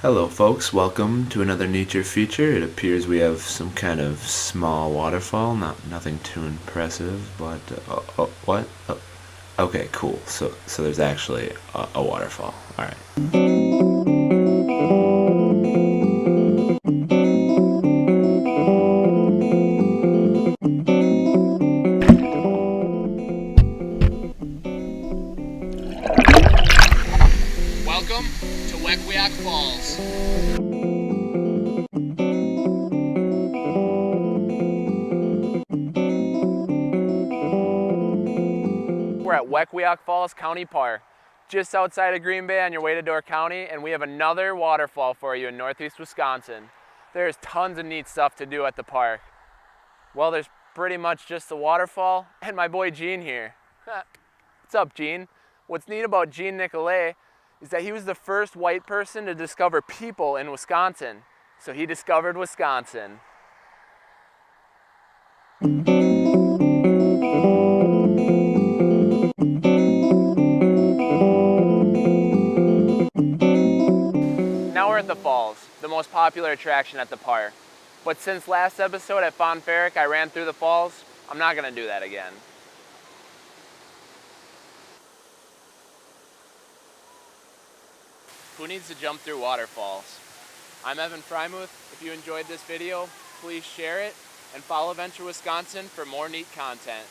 Hello folks, welcome to another Nature Feature. It appears we have some kind of small waterfall, nothing too impressive, but what? Okay, cool. So there's actually a waterfall. All right. Welcome to Wequiock Falls. We're at Wequiock Falls County Park, just outside of Green Bay on your way to Door County, and we have another waterfall for you in northeast Wisconsin. There's tons of neat stuff to do at the park. Well, there's pretty much just the waterfall and my boy Gene here. What's up, Gene? What's neat about Gene Nicolay is that he was the first white person to discover people in Wisconsin. So he discovered Wisconsin. Now we're at the falls, the most popular attraction at the park. But since last episode at Fon Ferric I ran through the falls, I'm not gonna do that again. Who needs to jump through waterfalls? I'm Evan Frymuth. If you enjoyed this video, please share it and follow Venture Wisconsin for more neat content.